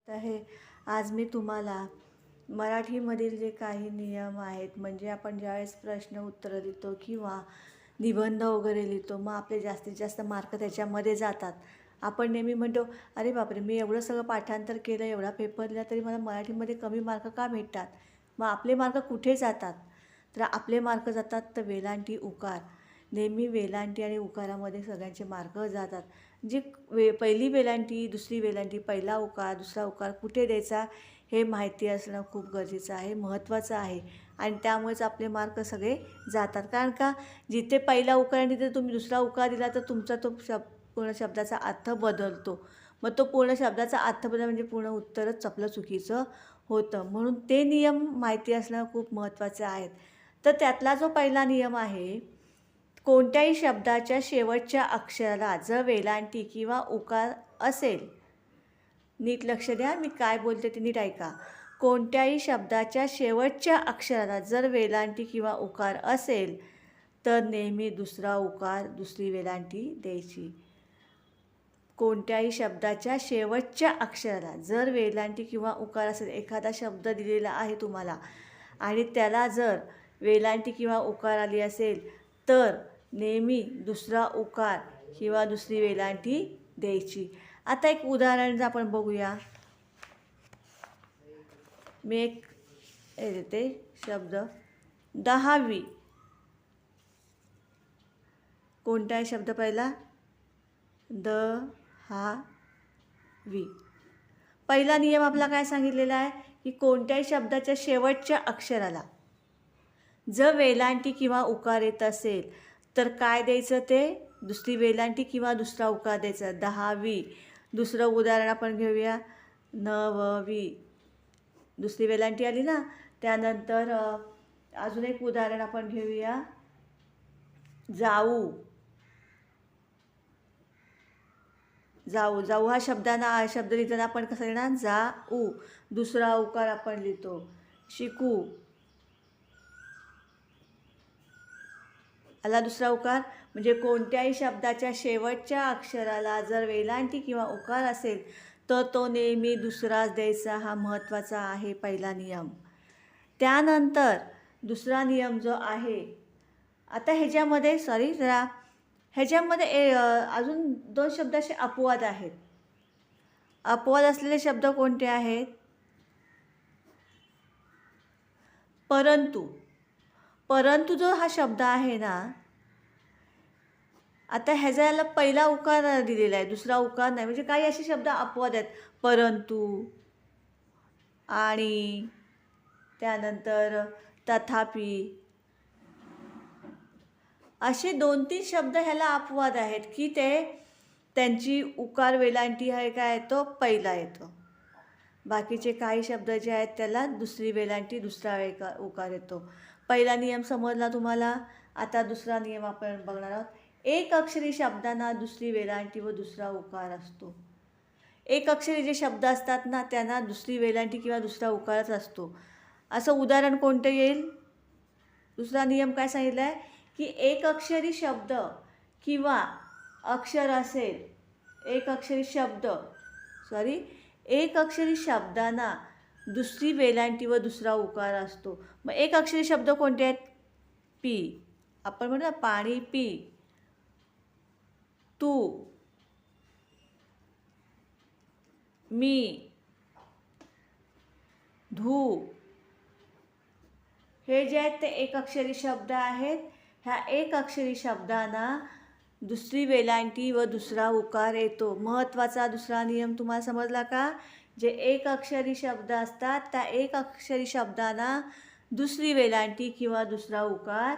आहे. आज मी तुम्हाला मराठीमधील जे काही नियम आहेत, म्हणजे आपण ज्यावेळेस प्रश्न उत्तरं लिहितो किंवा निबंध वगैरे लिहितो, मग आपले जास्तीत जास्त मार्क त्याच्यामध्ये जातात. आपण नेहमी म्हणतो, अरे बापरे, मी एवढं सगळं पाठांतर केलं, एवढा पेपर लिहिला, तरी मला मराठीमध्ये कमी मार्क का भेटतात? मग आपले मार्क कुठे जातात? तर आपले मार्क जातात तर वेलांटी उकार. नेहमी वेलांटी आणि उकारामध्ये सगळ्यांचे मार्क जातात. जी पहिली वेलांटी, दुसरी वेलांटी, पहिला उकार, दुसरा उकार कुठे द्यायचा हे माहिती असणं खूप गरजेचं आहे, महत्त्वाचं आहे. आणि त्यामुळेच आपले मार्क सगळे जातात. कारण का, जिथे पहिला उकार आणि तिथे तुम्ही दुसरा उकार दिला तर तुमचा तो पूर्ण शब्दाचा अर्थ बदलतो. मग तो पूर्ण शब्दाचा अर्थ बदल म्हणजे पूर्ण उत्तरच आपलं चुकीचं होतं. म्हणून ते नियम माहिती असणं खूप महत्त्वाचे आहेत. तर त्यातला जो पहिला नियम आहे, कोणत्याही शब्दाच्या शेवटच्या अक्षराला जर वेलांटी किंवा उकार असेल, नीट लक्ष द्या, मी काय बोलते ते नीट ऐका. कोणत्याही शब्दाच्या शेवटच्या अक्षराला जर वेलांटी किंवा उकार असेल तर नेहमी दुसरा उकार, दुसरी वेलांटी द्यायची. कोणत्याही शब्दाच्या शेवटच्या अक्षराला जर वेलांटी किंवा उकार असेल, एखादा शब्द दिलेला आहे तुम्हाला आणि त्याला जर वेलांटी किंवा उकार आली असेल तर नेहमी दुसरा उकार किंवा दुसरी वेलांटी द्यायची. आता एक उदाहरण आपण बघूया. मी एक देते शब्द 10वी. कोणता शब्द पहिला? 10वी. पहिला नियम आपला काय सांगितलेला आहे की कोणत्याही शब्दाच्या शेवटच्या अक्षराला जर वेलांटी किंवा उकार येत असेल तर काय द्यायचं? ते दुसरी वेलांटी किंवा दुसरा उकार द्यायचा. 10वी. दुसरं उदाहरण आपण घेऊया. 9वी. दुसरी वेलांटी आली ना. त्यानंतर अजून एक उदाहरण आपण घेऊया. जाऊ. जाऊ. जाऊ हा शब्द लिहिताना आपण कसं लिहिणार? जाऊ. दुसरा उकार आपण लिहितो. शिकू. आला दुसरा उकार. म्हणजे कोणत्याही शब्दाच्या शेवटच्या अक्षराला जर वेलांटी किंवा उकार असेल तर तो नेहमी दुसराच द्यायचा. हा महत्त्वाचा आहे पहिला नियम. त्यानंतर दुसरा नियम जो आहे, आता ह्याच्यामध्ये अजून 2 शब्द असे अपवाद आहेत. अपवाद असलेले शब्द कोणते आहेत? परंतु. परंतु जो हा शब्द आहे ना, आता ह्याला पहिला उकार दिलेला आहे, दुसरा उकार नाही. म्हणजे काही असे शब्द अपवाद आहेत. परंतु, आणि, त्यानंतर तथापि, असे 2-3 शब्द ह्याला अपवाद आहेत की त्यांची उकार वेलांटी आहे काय येतो? पहिला येतो. बाकीचे काही शब्द जे आहेत त्याला दुसरी वेलांटी, दुसरा उकार येतो. पहिला नियम समजला तुम्हाला. आता दुसरा नियम आपण बघणार आहोत. एक अक्षरी शब्दांना दुसरी वेलांटी व दुसरा उकार असतो. एक अक्षरी जे शब्द असतात ना, त्यांना दुसरी वेलांटी किंवा दुसरा उकारच असतो. असं उदाहरण कोणतं येईल? दुसरा नियम काय सांगितला आहे की एक अक्षरी शब्द किंवा अक्षर असेल, एक अक्षरी शब्दांना दुसरी वेलांटी व दुसरा उकार असतो. मग एक अक्षरी शब्द कोणते आहेत? पी. आपण म्हणू ना, पाणी पी. तू. मी. धू. हे जे आहेत ते एक अक्षरी शब्द आहेत. ह्या एक अक्षरी शब्दांना दुसरी वेलांटी व दुसरा उकार येतो. महत्त्वाचा दुसरा नियम तुम्हाला समजला का? जे एक अक्षरी शब्द असतात त्या एक अक्षरी शब्दांना दुसरी वेलांटी किंवा दुसरा उकार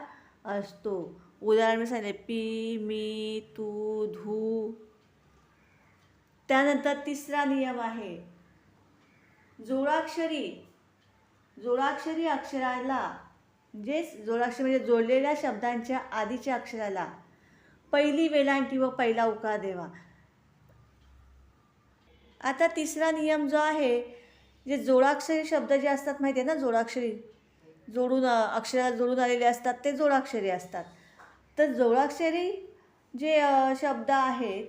असतो. उदाहरण मी सांगितले, पी, मी, तू, धू. त्यानंतर तिसरा नियम आहे जोडाक्षरी अक्षराला, जोडाक्षर म्हणजे जोडलेल्या शब्दांच्या आधीच्या अक्षराला पहिली वेलांटी व पहिला उकार द्यावा. आता तिसरा नियम जो आहे, जे जोडाक्षरी शब्द जे असतात माहिती आहे ना, जोडाक्षरी अक्षराला जोडून आलेले असतात ते जोडाक्षरी असतात. तर जोडाक्षरी जे शब्द आहेत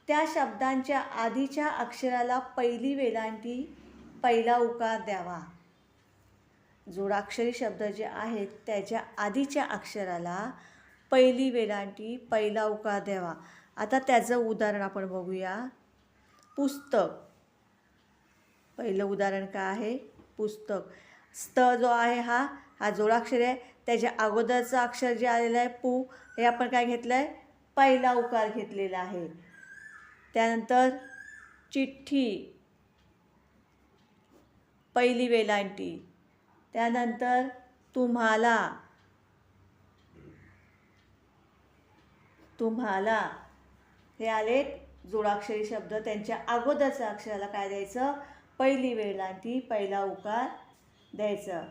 त्या शब्दांच्या आधीच्या अक्षराला पहिली वेलांटी पहिला उकार द्यावा. जोडाक्षरी शब्द जे आहेत त्याच्या आधीच्या अक्षराला पहिली वेलांटी पहिला उकार द्यावा. आता त्याचं उदाहरण आपण बघूया. पुस्तक. पहिलं उदाहरण काय आहे? पुस्तक. स्त जो आहे हा जोडाक्षर आहे. त्याच्या अगोदरचं अक्षर जे आलेलं आहे पू, हे आपण काय घेतलं आहे? पहिला उकार घेतलेला आहे. त्यानंतर चिठ्ठी, पहिली वेलांटी. त्यानंतर तुम्हाला, तुम्हाला हे आलेत जोडाक्षरी शब्द. त्यांच्या अगोदरच्या अक्षराला काय द्यायचं? पहिली वेलांटी पहिला उकार द्यायचं.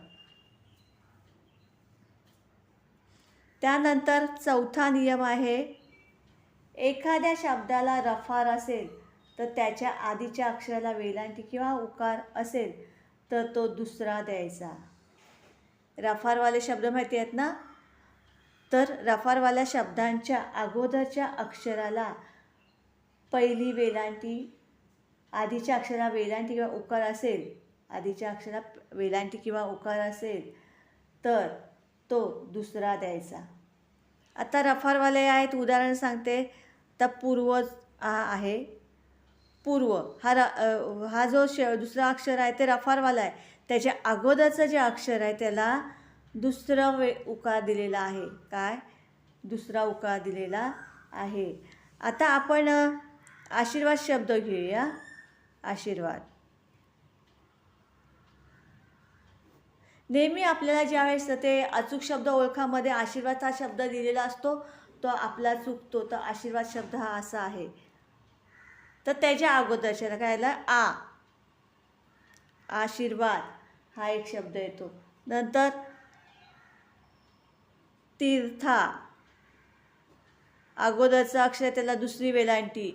त्यानंतर चौथा नियम आहे, एखाद्या शब्दाला रफार असेल तर त्याच्या आधीच्या अक्षराला वेलांटी किंवा उकार असेल तर तो दुसरा द्यायचा. रफारवाले शब्द माहिती आहेत ना? तर रफारवाल्या शब्दांच्या अगोदरच्या अक्षराला पहिली वेलांटी, आधीच्या अक्षराला वेलांटी किंवा उकार असेल, आधीच्या अक्षराला वेलांटी किंवा उकार असेल तर तो दुसरा द्यायचा. आता रफारवाले आहेत, उदाहरण सांगते. तर पूर्व आहे. पूर्व हा जो दुसरा अक्षर आहे ते रफारवाला आहे. त्याच्या अगोदरचं जे अक्षर आहे त्याला दुसरा उकार दिलेला आहे. काय? दुसरा उकार दिलेला आहे. आता आपण आशीर्वाद शब्द घेऊया. आशीर्वाद. नेहमी आपल्याला ज्यावेळेस ते अचूक शब्द ओळखामध्ये आशीर्वाद हा शब्द दिलेला असतो तो आपला चुकतो. तर आशीर्वाद शब्द हा असा आहे. तर त्याच्या अगोदरच्या काय आला? आशीर्वाद हा एक शब्द येतो. नंतर तीर्था, अगोदरचा अक्षर त्याला दुसरी वेलांटी,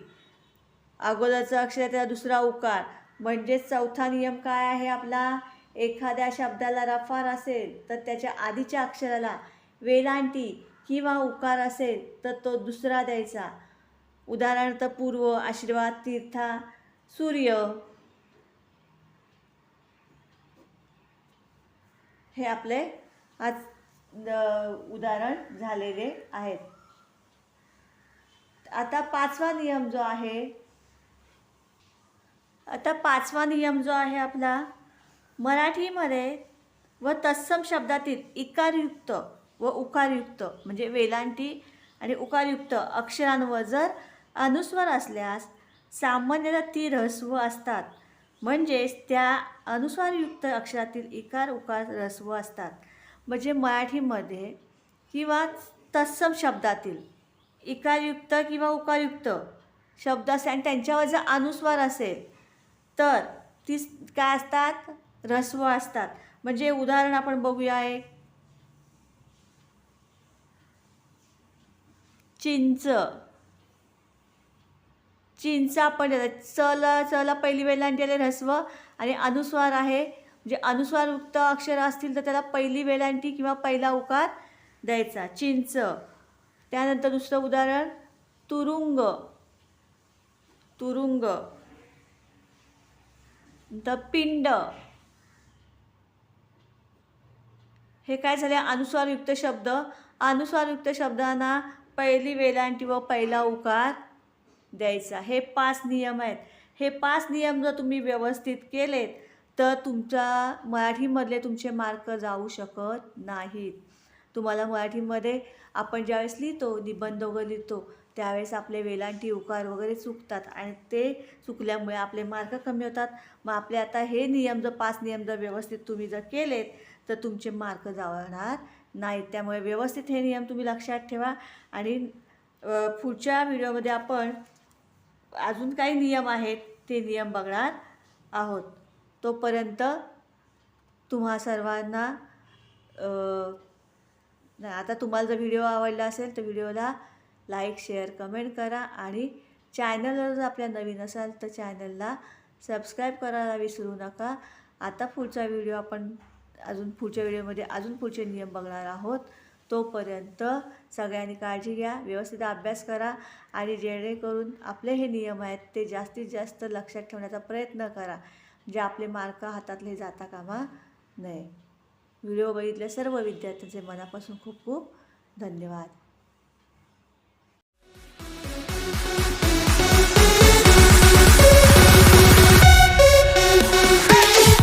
अगोदरचा अक्षर त्याला दुसरा उकार. म्हणजेच चौथा नियम काय आहे आपला? एखाद्या शब्दाला रफार असेल तर त्याच्या आधीच्या अक्षराला वेलांटी किंवा उकार असेल तर तो दुसरा द्यायचा. उदाहरणार्थ पूर्व, आशीर्वाद, तीर्था, सूर्य हे आपले आज उदाहरण झालेले आहेत. आता पाचवा नियम जो आहे आपला, मराठीमध्ये व तत्सम शब्दातील इकारयुक्त व उकारयुक्त म्हणजे वेलांटी आणि उकारयुक्त अक्षरांवर जर अनुस्वार असल्यास सामान्यतः ती ऱ्हस्व असतात. म्हणजेच त्या अनुस्वारयुक्त अक्षरातील इकार उकार ऱ्हस्व असतात. म्हणजे मराठीमध्ये किंवा तत्सम शब्दातील इकारयुक्त किंवा उकारयुक्त शब्द असेल आणि त्यांच्यावर जर अनुस्वार असेल तर ती काय असतात? ऱ्हस्व असतात. म्हणजे उदाहरण आपण बघूया. एक चिंच. चिंच आपण चला पहिली वेलांटी आले ऱ्हस्व आणि अनुस्वार आहे. म्हणजे अनुस्वारयुक्त अक्षर असतील तर त्याला पहिली वेलांटी किंवा पहिला उकार द्यायचा. चिंच. त्यानंतर दुसरं उदाहरण तुरुंग. तुरुंग. नंतर पिंड. हे काय झाले? अनुस्वारयुक्त शब्द. अनुस्वारयुक्त शब्दांना पहिली वेलांटी व पहिला उकार द्यायचा. हे 5 नियम आहेत. हे 5 नियम जर तुम्ही व्यवस्थित केलेत तर तुमच्या मराठीमधले तुमचे मार्क जाऊ शकत नाहीत. तुम्हाला मराठीमध्ये आपण ज्यावेळेस लिहितो, निबंध वगैरे लिहितो त्यावेळेस आपले वेलांटी उकार वगैरे चुकतात आणि ते चुकल्यामुळे आपले मार्क कमी होतात. मग आपले आता हे नियम जर 5 नियम जर व्यवस्थित तुम्ही जर केलेत तर तुमचे मार्क जाणार नाहीत. त्यामुळे व्यवस्थित हे नियम तुम्ही लक्षात ठेवा. आणि पुढच्या व्हिडिओमध्ये आपण अजून काही नियम आहेत ते नियम बघणार आहोत. तोपर्यंत तुम्हा सर्वांना आता तुम्हाला जर व्हिडिओ आवडला असेल तर व्हिडिओला लाईक, शेअर, कमेंट करा. आणि चॅनलवर जर आपल्या नवीन असाल तर चॅनलला सबस्क्राईब करायला विसरू नका. आता पुढचा व्हिडिओ आपण पुढच्या व्हिडिओमध्ये अजून पुढचे नियम बघणार आहोत. तोपर्यंत सगळ्यांनी काळजी घ्या, व्यवस्थित अभ्यास करा आणि जेणेकरून आपले हे नियम आहेत ते जास्तीत जास्त लक्षात ठेवण्याचा प्रयत्न करा, जे आपले मार्क हातातले जाता कामा नये. व्हिडिओ बघितले सर्व विद्यार्थ्यांचे मनापासून खूप खूप धन्यवाद.